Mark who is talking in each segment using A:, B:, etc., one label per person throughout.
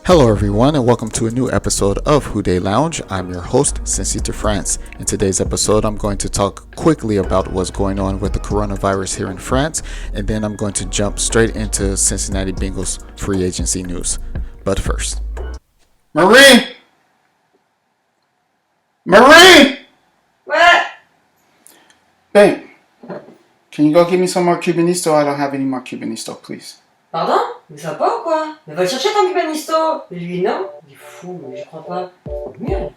A: Hello everyone and welcome to a new episode of Who Dey Lounge. I'm your host, Cincy to France. In today's episode, I'm going to talk quickly about what's going on with the coronavirus here in France, and then I'm going to jump straight into Cincinnati Bengals free agency news. But first, Marie!
B: What?
A: Babe, can you go get me some more Cubanisto? I don't have any more Cubanisto, please.
B: Pardon? Mais ça va pas ou quoi? Mais va le chercher ton cubanisto! Lui non? Il est fou, mais je crois pas. Mieux.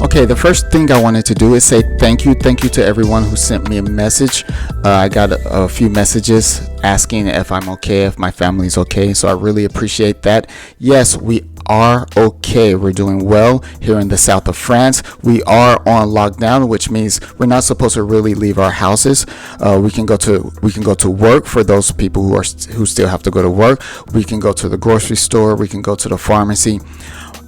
A: Okay, the first thing I wanted to do is say thank you to everyone who sent me a message. I got a few messages asking if I'm okay, if my family's okay, so I really appreciate that. Yes, we are okay. We're doing well here in the south of France. We are on lockdown, which means we're not supposed to really leave our houses. We can go to work for those people who still have to go to work. We can go to the grocery store. We can go to the pharmacy.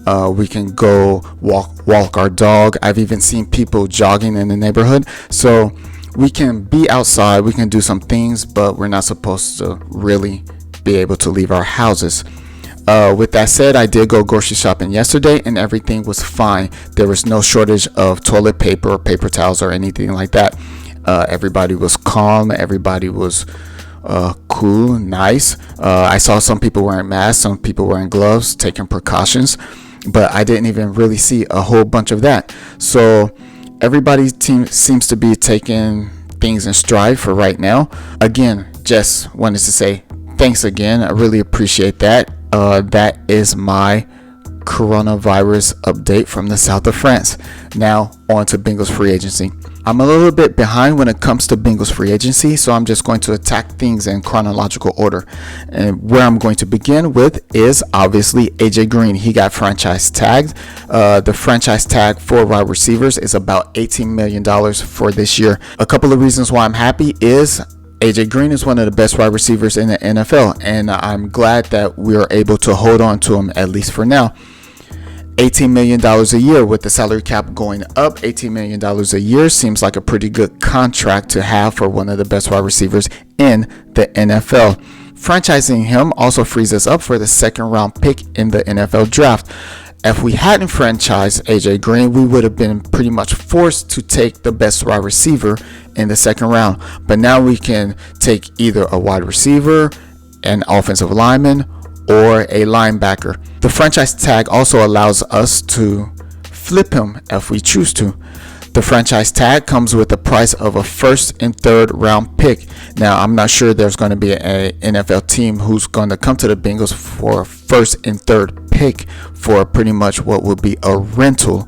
A: We can go walk our dog. I've even seen people jogging in the neighborhood. So we can be outside, we can do some things, but we're not supposed to really be able to leave our houses. With that said, I did go grocery shopping yesterday and everything was fine. There was no shortage of toilet paper or paper towels or anything like that. Everybody was calm. Everybody was cool, nice. I saw some people wearing masks, some people wearing gloves, taking precautions. But I didn't even really see a whole bunch of that. So everybody's team seems to be taking things in stride for right now. Again, just wanted to say thanks again. I really appreciate that. That is my coronavirus update from the south of France. Now on to Bengals free agency. I'm a little bit behind when it comes to Bengals free agency, so I'm just going to attack things in chronological order. And where I'm going to begin with is obviously AJ Green. He got franchise tagged. The franchise tag for wide receivers is about $18 million for this year. A couple of reasons why I'm happy is AJ Green is one of the best wide receivers in the NFL, and I'm glad that we are able to hold on to him at least for now. $18 million a year with the salary cap going up. $18 million a year seems like a pretty good contract to have for one of the best wide receivers in the NFL. Franchising him also frees us up for the second round pick in the NFL draft. If we hadn't franchised AJ Green, we would have been pretty much forced to take the best wide receiver in the second round. But now we can take either a wide receiver, an offensive lineman, or a linebacker. The franchise tag also allows us to flip him if we choose to. The franchise tag comes with the price of a first and third round pick. Now, I'm not sure there's going to be an NFL team who's going to come to the Bengals for a first and third pick for pretty much what would be a rental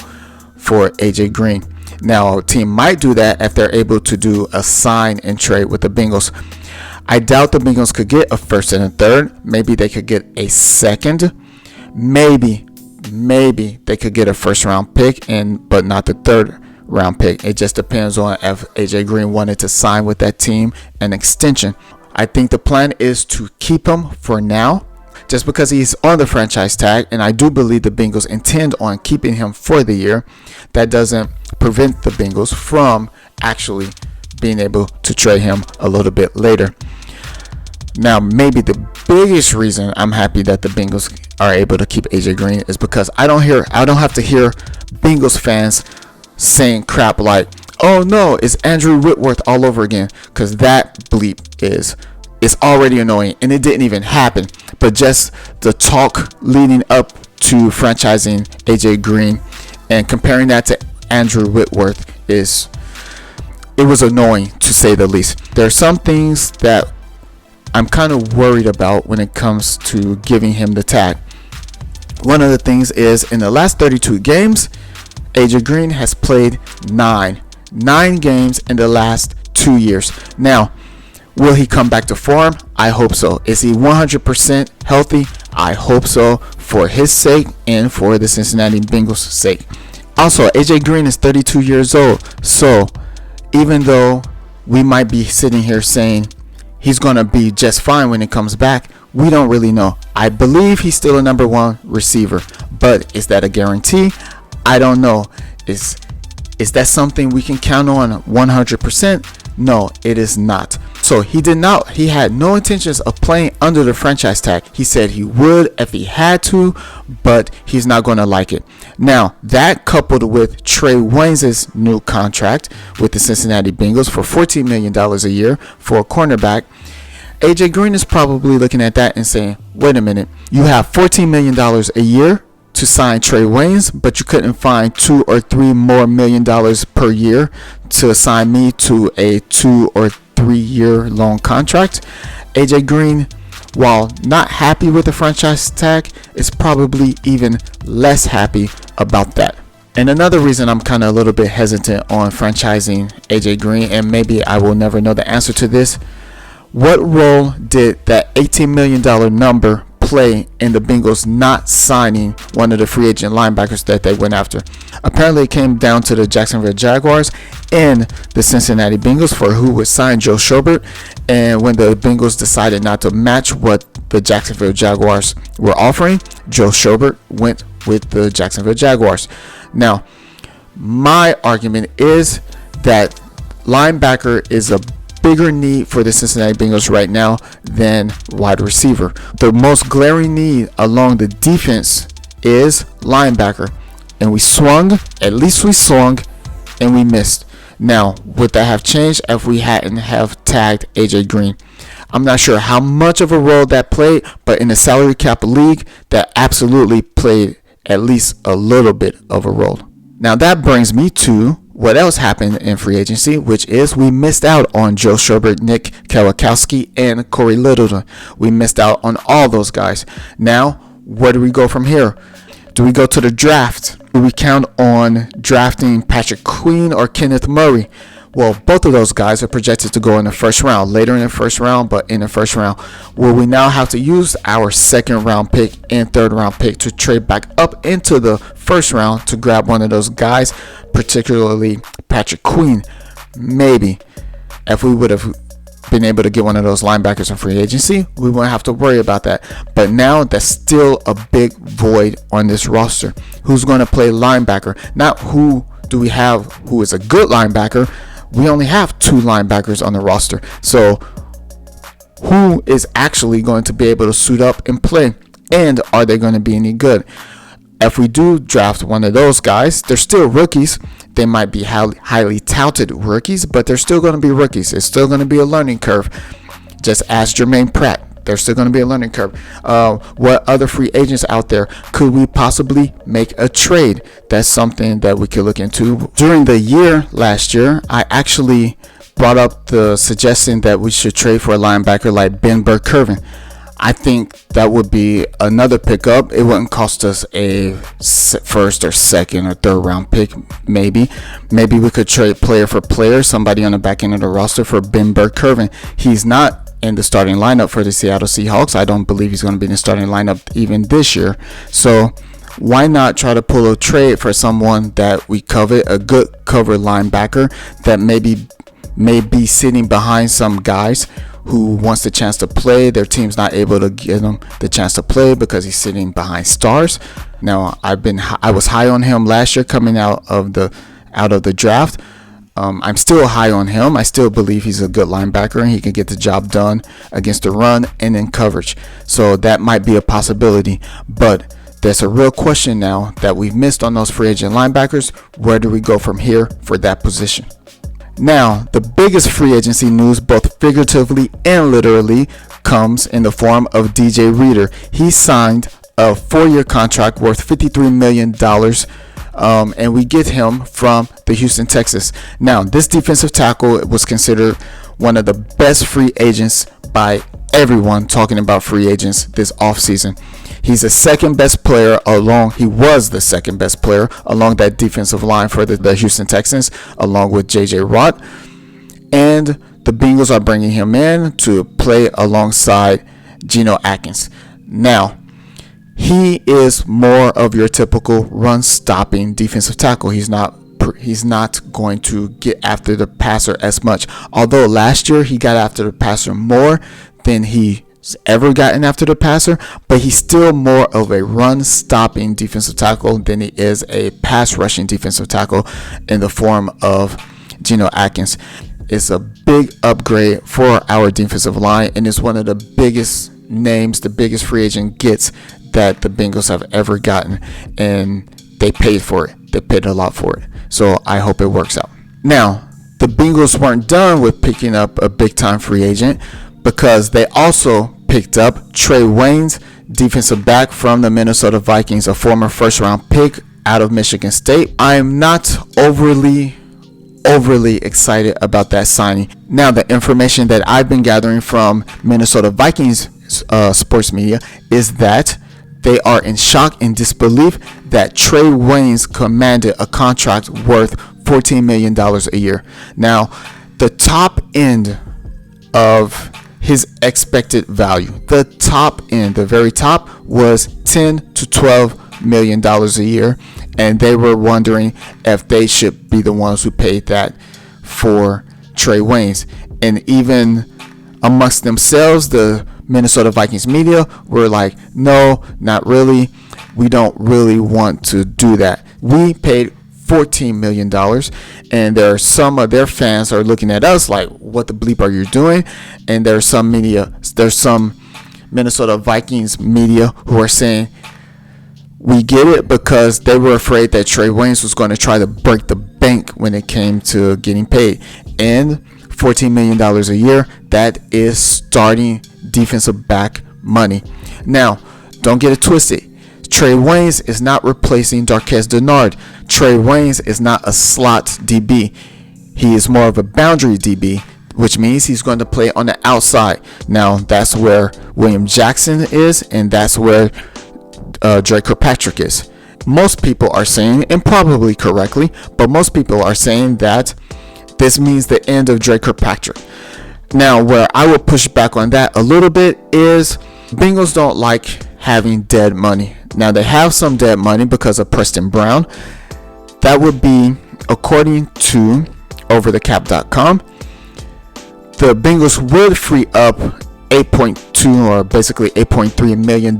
A: for AJ Green. Now, a team might do that if they're able to do a sign and trade with the Bengals. I doubt the Bengals could get a first and a third. Maybe they could get a second. Maybe they could get a first round pick, but not the third round pick. It just depends on if AJ Green wanted to sign with that team an extension. I think the plan is to keep him for now, just because he's on the franchise tag, and I do believe the Bengals intend on keeping him for the year. That doesn't prevent the Bengals from actually being able to trade him a little bit later. Now, maybe the biggest reason I'm happy that the Bengals are able to keep AJ Green is because I don't have to hear Bengals fans saying crap like, "Oh no, it's Andrew Whitworth all over again," because that bleep is already annoying and it didn't even happen. But just the talk leading up to franchising AJ Green and comparing that to Andrew Whitworth it was annoying to say the least. There are some things that I'm kind of worried about when it comes to giving him the tag. One of the things is in the last 32 games, AJ Green has played 9 games in the last 2 years. Now, will he come back to form? I hope so. Is he 100% healthy? I hope so, for his sake and for the Cincinnati Bengals' sake. Also, AJ Green is 32 years old, so even though we might be sitting here saying he's going to be just fine when he comes back, We don't really know. I believe he's still a number one receiver, but is that a guarantee? I don't know. Is that something we can count on 100%? No, it is not. So he had no intentions of playing under the franchise tag. He said he would if he had to, but he's not going to like it. Now, that coupled with Trae Waynes' new contract with the Cincinnati Bengals for $14 million a year for a cornerback, AJ Green is probably looking at that and saying, wait a minute, you have $14 million a year to sign Trae Waynes, but you couldn't find $2 or $3 more million per year to assign me to a 2 or 3 year long contract. AJ Green, while not happy with the franchise tag, is probably even less happy about that. And another reason I'm kind of a little bit hesitant on franchising AJ Green, and maybe I will never know the answer to this, what role did that $18 million number play in the Bengals not signing one of the free agent linebackers that they went after? Apparently it came down to the Jacksonville Jaguars and the Cincinnati Bengals for who would sign Joe Schobert, and when the Bengals decided not to match what the Jacksonville Jaguars were offering, Joe Schobert went with the Jacksonville Jaguars. Now, my argument is that linebacker is a bigger need for the Cincinnati Bengals right now than wide receiver. The most glaring need along the defense is linebacker, and at least we swung and we missed. Now, would that have changed if we hadn't have tagged AJ Green? I'm not sure how much of a role that played, but in a salary cap league, that absolutely played at least a little bit of a role. Now that brings me to what else happened in free agency, which is we missed out on Joe Schobert, Nick Kwiatkowski, and Corey Littleton. We missed out on all those guys. Now, where do we go from here? Do we go to the draft? Do we count on drafting Patrick Queen or Kenneth Murray? Well, both of those guys are projected to go in the first round, later in the first round, but in the first round. Will we now have to use our second round pick and third round pick to trade back up into the first round to grab one of those guys, particularly Patrick Queen? Maybe. If we would have been able to get one of those linebackers in free agency, we won't have to worry about that. But now that's still a big void on this roster. Who's going to play linebacker? Not who do we have who is a good linebacker. We only have 2 linebackers on the roster. So who is actually going to be able to suit up and play? And are they going to be any good? If we do draft one of those guys, they're still rookies. They might be highly touted rookies, but they're still going to be rookies. It's still going to be a learning curve. Just ask Jermaine Pratt. There's still going to be a learning curve. What other free agents out there could we possibly make a trade? That's something that we could look into. During the year last year, I actually brought up the suggestion that we should trade for a linebacker like Ben Burke-Kirven. I think that would be another pickup. It wouldn't cost us a first or second or third round pick. Maybe we could trade player for player, somebody on the back end of the roster for Ben Burke-Kirven. He's not in the starting lineup for the Seattle Seahawks. I don't believe he's going to be in the starting lineup even this year. So why not try to pull a trade for someone that we covet, a good cover linebacker that may be sitting behind some guys who wants the chance to play. Their team's not able to give him the chance to play because he's sitting behind stars. Now, I was high on him last year coming out of the draft. I'm still high on him. I still believe he's a good linebacker and he can get the job done against the run and in coverage. So that might be a possibility. But there's a real question now that we've missed on those free agent linebackers. Where do we go from here for that position? Now, the biggest free agency news, both figuratively and literally, comes in the form of DJ Reader. He signed a 4-year contract worth $53 million. And we get him from the Houston Texans. Now, this defensive tackle was considered one of the best free agents by everyone talking about free agents this offseason. He was the second best player along that defensive line for the Houston Texans, along with J.J. Watt. And the Bengals are bringing him in to play alongside Geno Atkins. Now, he is more of your typical run-stopping defensive tackle. He's not going to get after the passer as much. Although last year he got after the passer more than he ever gotten after the passer, but he's still more of a run-stopping defensive tackle than he is a pass-rushing defensive tackle in the form of Geno Atkins. It's a big upgrade for our defensive line, and it's one of the biggest names, the biggest free agent gets that the Bengals have ever gotten, and they paid for it. They paid a lot for it. So I hope it works out. Now, the Bengals weren't done with picking up a big-time free agent, because they also picked up Trae Waynes, defensive back from the Minnesota Vikings, a former first-round pick out of Michigan State. I am not overly excited about that signing. Now, the information that I've been gathering from Minnesota Vikings sports media is that they are in shock and disbelief that Trae Waynes commanded a contract worth $14 million a year. Now, the top end of his expected value, the top end, the very top, was $10 to $12 million a year, and they were wondering if they should be the ones who paid that for Trae Waynes. And even amongst themselves, the Minnesota Vikings media were like, no, not really. We don't really want to do that. We paid $14 million, and there are some of their fans are looking at us like, what the bleep are you doing? And there's some Minnesota Vikings media who are saying, we get it, because they were afraid that Trae Waynes was going to try to break the bank when it came to getting paid. And $14 million a year, that is starting defensive back money. Now, don't get it twisted. Trae Waynes is not replacing Darqueze Dennard. Trae Waynes is not a slot DB. He is more of a boundary DB, which means he's going to play on the outside. Now, that's where William Jackson is, and that's where Dre Kirkpatrick is. Most people are saying, and probably correctly, but most people are saying that this means the end of Dre Kirkpatrick. Now, where I will push back on that a little bit is Bengals don't like having dead money. Now, they have some dead money because of Preston Brown. That would be, according to overthecap.com, the Bengals would free up $8.2 or basically $8.3 million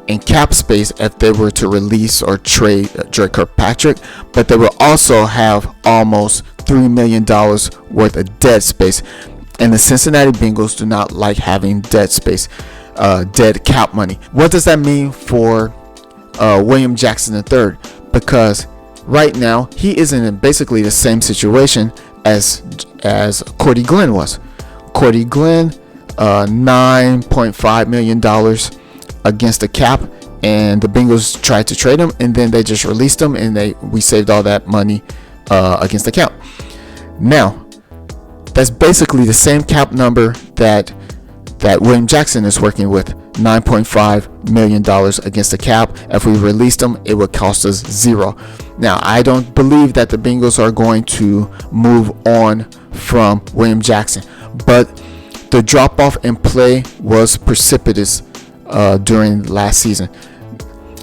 A: in cap space if they were to release or trade Dre Kirkpatrick, but they will also have almost $3 million worth of dead space. And the Cincinnati Bengals do not like having dead space, dead cap money. What does that mean for William Jackson III? Because right now he is in basically the same situation as Cordy Glenn was. Cordy Glenn, $9.5 million against the cap, and the Bengals tried to trade him, and then they just released him, and we saved all that money against the cap. Now, that's basically the same cap number that William Jackson is working with, $9.5 million against the cap. If we released him, it would cost us $0. Now, I don't believe that the Bengals are going to move on from William Jackson, but the drop-off in play was precipitous during last season.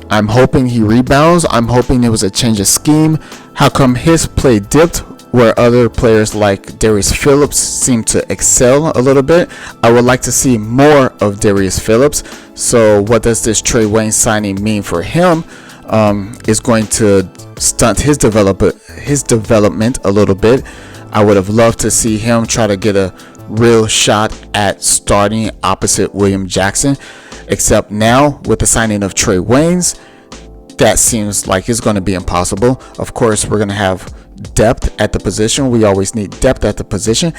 A: I'm hoping he rebounds. I'm hoping it was a change of scheme. How come his play dipped where other players like Darius Phillips seem to excel a little bit? I would like to see more of Darius Phillips. So what does this Trae Waynes signing mean for him? Is going to stunt his development a little bit. I would have loved to see him try to get a real shot at starting opposite William Jackson. Except now, with the signing of Trae Waynes, that seems like it's going to be impossible. Of course, we're going to have depth at the position. We always need depth at the position.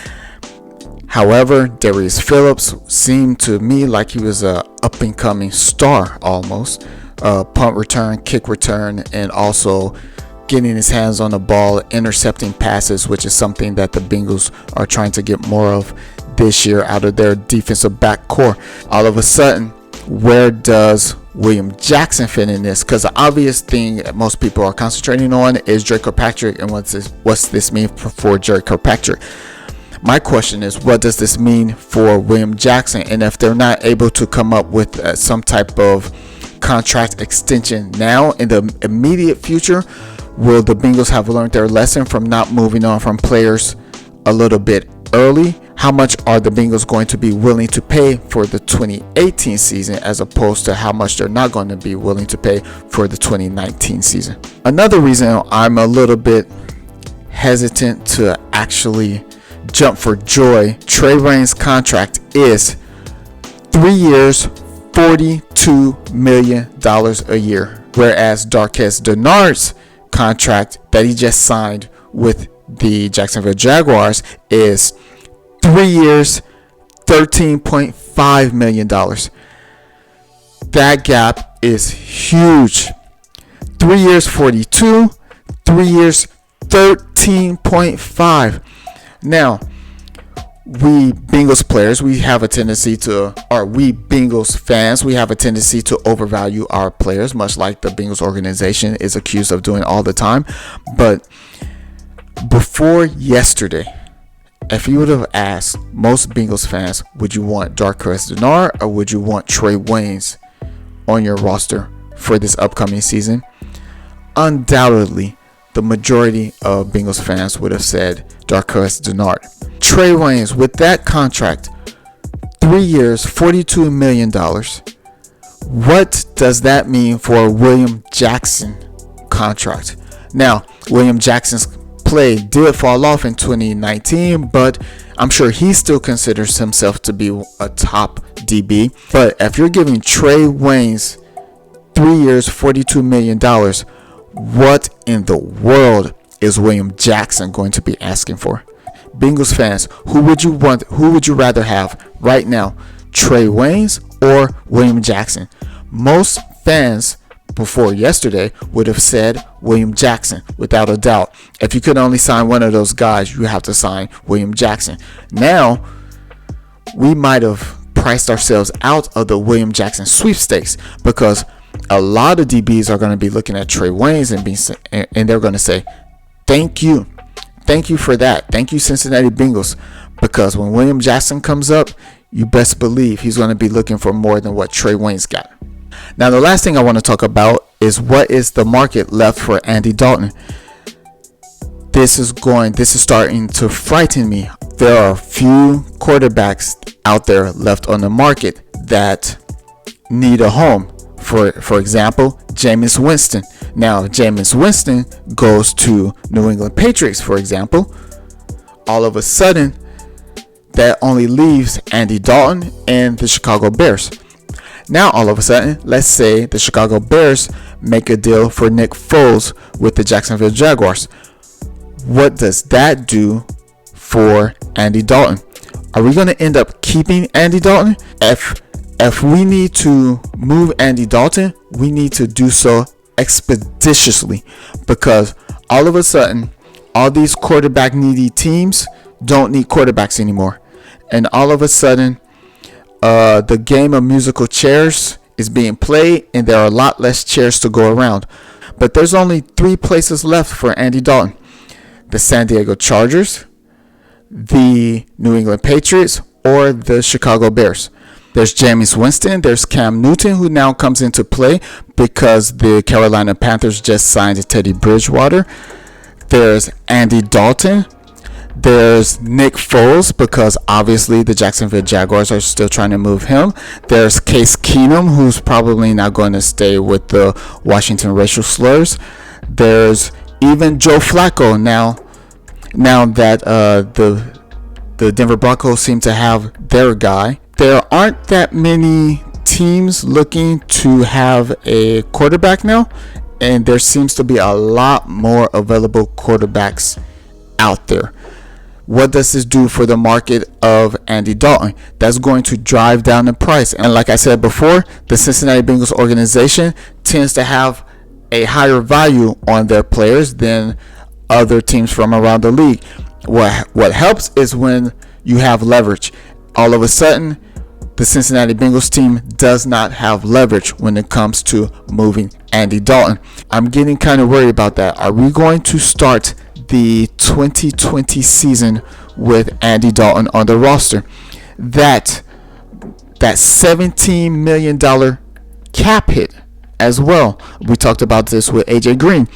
A: However, Darius Phillips seemed to me like he was a up-and-coming star almost. Punt return, kick return, and also getting his hands on the ball, intercepting passes, which is something that the Bengals are trying to get more of this year out of their defensive back core. All of a sudden, where does William Jackson fit in this? Because the obvious thing that most people are concentrating on is Dre Kirkpatrick, and what's this mean for Dre Kirkpatrick? My question is, what does this mean for William Jackson? And if they're not able to come up with some type of contract extension now in the immediate future, will the Bengals have learned their lesson from not moving on from players a little bit early? how much are the Bengals going to be willing to pay for the 2018 season as opposed to how much they're not going to be willing to pay for the 2019 season. Another reason I'm a little bit hesitant to actually jump for joy, Trae Waynes' contract is 3 years, $42 million a year, whereas Darqueze Dennard's contract that he just signed with the Jacksonville Jaguars is 3 years, $13.5 million. That gap is huge. 3 years, 42, 3 years, 13.5. Now, we Bengals players, we have a tendency to, or we Bengals fans, we have a tendency to overvalue our players, much like the Bengals organization is accused of doing all the time. But before yesterday, if you would have asked most Bengals fans, would you want Darqueze Dennard or would you want Trae Waynes on your roster for this upcoming season? Undoubtedly, the majority of Bengals fans would have said Darqueze Dennard. Trae Waynes, with that contract, 3 years, $42 million. What does that mean for a William Jackson contract? Now, William Jackson's play did fall off in 2019, but I'm sure he still considers himself to be a top DB. But if you're giving Trae Waynes 3 years, $42 million, what in the world is William Jackson going to be asking for? Bengals fans, who would you want? Who would you rather have right now, Trae Waynes or William Jackson? Most fans before yesterday would have said William Jackson, without a doubt. If you could only sign one of those guys, you have to sign William Jackson. Now, we might have priced ourselves out of the William Jackson sweepstakes because a lot of DBs are going to be looking at Trae Waynes and they're going to say, thank you for that. Thank you, Cincinnati Bengals. Because when William Jackson comes up, you best believe he's going to be looking for more than what Trae Waynes got. Now, the last thing I want to talk about is what is the market left for Andy Dalton. This is starting to frighten me. There are a few quarterbacks out there left on the market that need a home. For example, Jameis Winston. Now, Jameis Winston goes to New England Patriots, for example. All of a sudden, that only leaves Andy Dalton and the Chicago Bears. Now, all of a sudden, let's say the Chicago Bears make a deal for Nick Foles with the Jacksonville Jaguars. What does that do for Andy Dalton? Are we going to end up keeping Andy Dalton? If we need to move Andy Dalton, we need to do so expeditiously, because all of a sudden, all these quarterback needy teams don't need quarterbacks anymore. And all of a sudden, the game of musical chairs is being played and there are a lot less chairs to go around. But there's only 3 places left for Andy Dalton: the San Diego Chargers, the New England Patriots, or the Chicago Bears. There's Jameis Winston. There's Cam Newton, who now comes into play because the Carolina Panthers just signed Teddy Bridgewater. There's Andy Dalton. There's Nick Foles, because obviously the Jacksonville Jaguars are still trying to move him. There's Case Keenum, who's probably not going to stay with the Washington racial slurs. There's even Joe Flacco now that the Denver Broncos seem to have their guy. There aren't that many teams looking to have a quarterback now, and there seems to be a lot more available quarterbacks out there. What does this do for the market of Andy Dalton? That's going to drive down the price. And like I said before, the Cincinnati Bengals organization tends to have a higher value on their players than other teams from around the league. What helps is when you have leverage. All of a sudden, the Cincinnati Bengals team does not have leverage when it comes to moving Andy Dalton. I'm getting kind of worried about that. Are we going to start the 2020 season with Andy Dalton on the roster? That $17 million cap hit as well. We talked about this with AJ Green.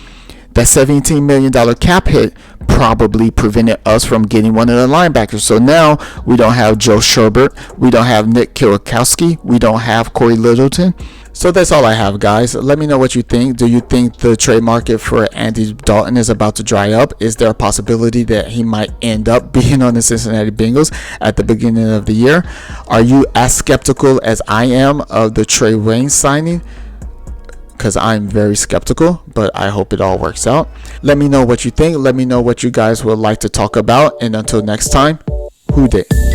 A: That $17 million cap hit probably prevented us from getting one of the linebackers. So now we don't have Joe Sherbert, we don't have Nick Kwiatkowski, we don't have Corey Littleton. So that's all I have, guys. Let me know what you think. Do you think the trade market for Andy Dalton is about to dry up? Is there a possibility that he might end up being on the Cincinnati Bengals at the beginning of the year? Are you as skeptical as I am of the Trae Waynes signing? Because I'm very skeptical, but I hope it all works out. Let me know what you think. Let me know what you guys would like to talk about. And until next time, who dey?